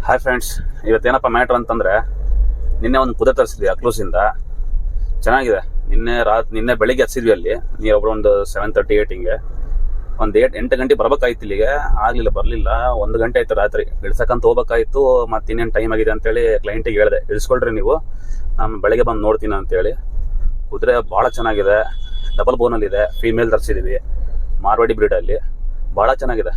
Hi friends, ಇವತ್ತೇನಪ್ಪ matter ಅಂತಂದರೆ, ನಿನ್ನೆ ಒಂದು ಕುದುರೆ ತರಿಸಿದ್ವಿ ಅಕ್ಲೂಸಿಂದ. ಚೆನ್ನಾಗಿದೆ. ನಿನ್ನೆ ಬೆಳಿಗ್ಗೆ ಹಚ್ಚಿದ್ವಿ ಅಲ್ಲಿ ನೀವೊಬ್ಬರು ಒಂದು 7:30 8 ಒಂದು 8 ಗಂಟೆ ಬರ್ಬೇಕಾಯ್ತು ಇಲ್ಲಿಗೆ. ಆಗಲಿಲ್ಲ, ಬರಲಿಲ್ಲ. 1 ಗಂಟೆ ಆಯಿತು ರಾತ್ರಿ. ಇಳಿಸಕ್ಕಂತ ಹೋಗ್ಬೇಕಾಯ್ತು. ಮತ್ತು ಇನ್ನೇನು ಟೈಮ್ ಆಗಿದೆ ಅಂತೇಳಿ ಕ್ಲೈಂಟಿಗೆ ಹೇಳಿದೆ, ಇಳಿಸ್ಕೊಳ್ರಿ ನೀವು, ನಾನು ಬೆಳಗ್ಗೆ ಬಂದು ನೋಡ್ತೀನಿ ಅಂತೇಳಿ. ಕುದುರೆ ಭಾಳ ಚೆನ್ನಾಗಿದೆ. ಡಬಲ್ ಬೋನಲ್ಲಿದೆ. ಫೀಮೇಲ್ ತರಿಸಿದ್ದೀವಿ, ಮಾರ್ವಾಡಿ ಬ್ರೀಡಲ್ಲಿ. ಭಾಳ ಚೆನ್ನಾಗಿದೆ.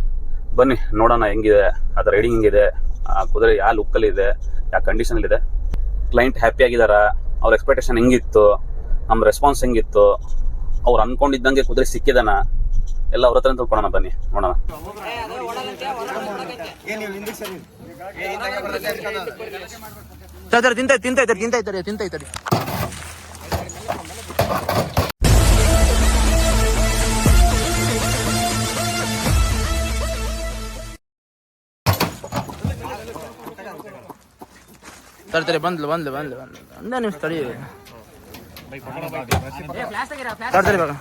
ಬನ್ನಿ ನೋಡೋಣ ಹೆಂಗಿದೆ, ಅದು ರೈಡಿಂಗ್ ಹೆಂಗಿದೆ, ಆ ಕುದುರೆ ಯಾವ ಲುಕ್ಕಲ್ಲಿದೆ, ಯಾವ ಕಂಡೀಷನಲ್ಲಿದೆ, ಕ್ಲೈಂಟ್ ಹ್ಯಾಪಿ ಆಗಿದಾರ, ಅವ್ರ ಎಕ್ಸ್ಪೆಕ್ಟೇಷನ್ ಹೆಂಗಿತ್ತು, ನಮ್ಮ ರೆಸ್ಪಾನ್ಸ್ ಹೆಂಗಿತ್ತು, ಅವ್ರು ಅಂದ್ಕೊಂಡಿದ್ದಂಗೆ ಕುದುರೆ ಸಿಕ್ಕಿದಾನ, ಎಲ್ಲ ಅವ್ರ ಹತ್ರ ತಿಳ್ಕೊಳ್ಳೋಣ. ಬನ್ನಿ ನೋಡೋಣ. ತಿಂತೈತಾರೆ ತರ್ತಾರೆ. ಬಂದ್ಲು ಒಂದೇ ನಿಮಿಷ ತಡಿ. ತರ್ತಾರೆ ಇವಾಗ.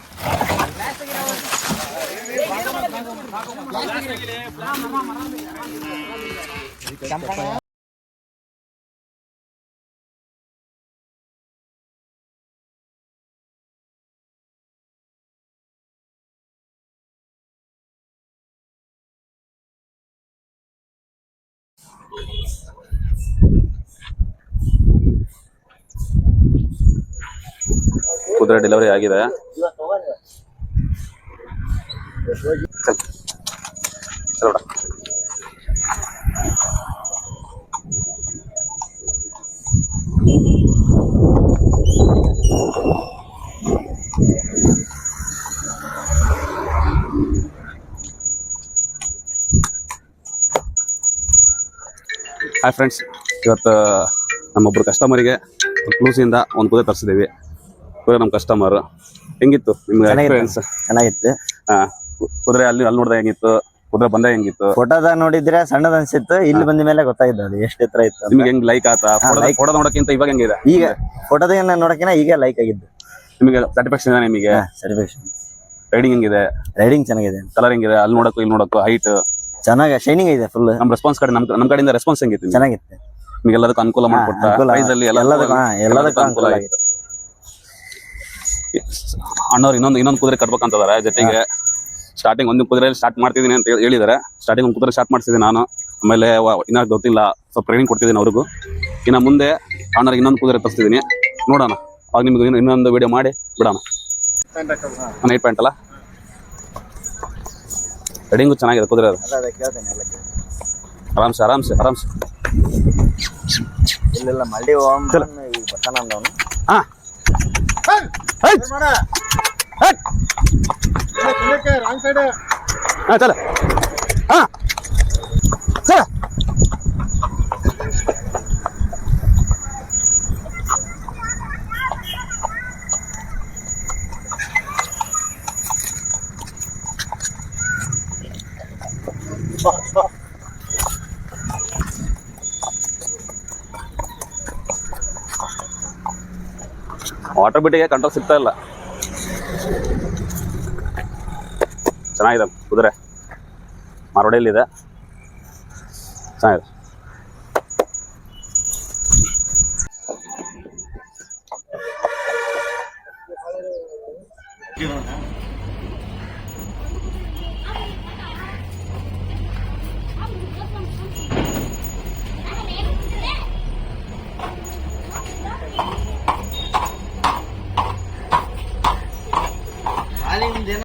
ಕುದುರೆ ಡೆಲಿವರಿ ಆಗಿದೆ. ಹಾಯ್ ಫ್ರೆಂಡ್ಸ್, ಇವತ್ತು ನಮ್ಮೊಬ್ರು ಕಸ್ಟಮರಿಗೆ ಕ್ಲೂಸಿಂದ ಒಂದು ಕುದುರೆ ತರಿಸಿದ್ದೀವಿ. ಕುದುರೆ ನಮ್ಮ ಕಸ್ಟಮರ್. ಹೆಂಗಿತ್ತು ನಿಮ್ಗೆ ಎಕ್ಸ್ಪೀರಿಯನ್ಸ್? ಚೆನ್ನಾಗಿತ್ತು. ಕುದುರೆ ಅಲ್ಲಿ ನೋಡಿದ್ರೆ ಹೆಂಗಿತ್ತು, ಕುದುರೆ ಬಂದ ಹೆಂಗಿತ್ತು? ಫೋಟೋದಾಗ ನೋಡಿದ್ರೆ ಸಣ್ಣದ ಅನ್ಸಿತ್ತು, ಇಲ್ಲಿ ಬಂದ ಮೇಲೆ ಗೊತ್ತಾಗಿದ್ದು ಅದು ಎಷ್ಟು ಎತ್ತರ ಇತ್ತು. ನಿಮ್ಗೆ ಹೆಂಗ್ ಲೈಕ್ ಆತ? ಫೋಟೋ ನೋಡಕ್ಕಿಂತ ಇವಾಗ ಹೆಂಗಿದೆ? ಈಗ ಫೋಟೋದಾಗ ನೋಡಕಿನ ಈಗ ಲೈಕ್ ಆಗಿದ್ದು. ನಿಮಗೆ ಸ್ಯಾಟಿಸ್ಫ್ಯಾಕ್ಷನ್ ಇದೆ? ನಿಮಗೆ ಸ್ಯಾಟಿಸ್ಫ್ಯಾಕ್ಷನ್. ರೈಡಿಂಗ್ ಹೆಂಗಿದೆ? ರೈಡಿಂಗ್ ಚೆನ್ನಾಗಿದೆ. ಕಲರ್ ಹೆಂಗಿದೆ? ಅಲ್ಲಿ ನೋಡಕ್ಕೂ ಇಲ್ಲಿ ನೋಡಕ್ಕೂ ಹೈಟ್ ಚೆನ್ನಾಗಿ ಶೈನಿಂಗ್ ಇದೆ ಫುಲ್. ನಮ್ಮ ರೆಸ್ಪಾನ್ಸ್ ಕಡೆ ನಮ್ಮ ಕಡೆಯಿಂದ ರೆಸ್ಪಾನ್ಸ್ ಹೆಂಗಿತ್ತು? ಚೆನ್ನಾಗಿತ್ತು. ನಿಮ್ಗೆ ಎಲ್ಲದಕ್ಕೂ ಅನುಕೂಲ ಮಾಡಿಕೊಟ್ಟ? ಪ್ರೈಸ್ ಅಲ್ಲಿ ಎಲ್ಲದಕ್ಕೂ ಅನುಕೂಲ ಆಯ್ತು. ಅಣ್ಣವ್ರು ಇನ್ನೊಂದು ಕುದುರೆ ಕಟ್ಬೇಕಂತದಾರೆ ಜೊತೆಗೆ. ಸ್ಟಾರ್ಟಿಂಗ್ ಒಂದು ಕುದುರೆ ಸ್ಟಾರ್ಟ್ ಮಾಡ್ತಿದ್ದೀನಿ ಅಂತ ಹೇಳಿದಾರೆ. ಸ್ಟಾರ್ಟಿಂಗ್ ಒಂದು ಕುದುರೆ ಸ್ಟಾರ್ಟ್ ಮಾಡ್ತಿದ್ದೀನಿ ನಾನು. ಆಮೇಲೆ ಇನ್ನೂ ಗೊತ್ತಿಲ್ಲ, ಸ್ವಲ್ಪ ಟ್ರೈನಿಂಗ್ ಕೊಡ್ತಿದ್ದೀನಿ ಅವ್ರಿಗೂ. ಇನ್ನು ಮುಂದೆ ಅಣ್ಣವ್ರಿಗೆ ಇನ್ನೊಂದು ಕುದುರೆ ತರಿಸ್ತಿದ್ದೀನಿ, ನೋಡೋಣ. ಅವಾಗ ನಿಮ್ಗೆ ಇನ್ನೊಂದು ವಿಡಿಯೋ ಮಾಡಿ ಬಿಡೋಣ. 8 ಪಾಯಿಂಟ್ ಅಲ್ಲ, ರೈಡಿಂಗು ಚೆನ್ನಾಗಿದೆ ಕುದುರೆ. ಅದು ಆರಾಮ್ಸೆ ಇಲ್ಲ ಮಲ್ಡಿ ಬರ್ತಾನ ಅಂದವನು. ಹಾಂ ಚಲ ಹಾಂ ಚಲ. ವಾಟರ್ ಬಿಟ್ಟಿಗೆ ಕಂಟ್ರೋಲ್ ಸಿಗ್ತಾ ಇಲ್ಲ. ಚೆನ್ನಾಗಿದೆ ಕುದುರೆ, ಮಾರ್ವಾಡಿಯಲ್ಲಿದೆ, ಚೆನ್ನಾಗಿದೆ.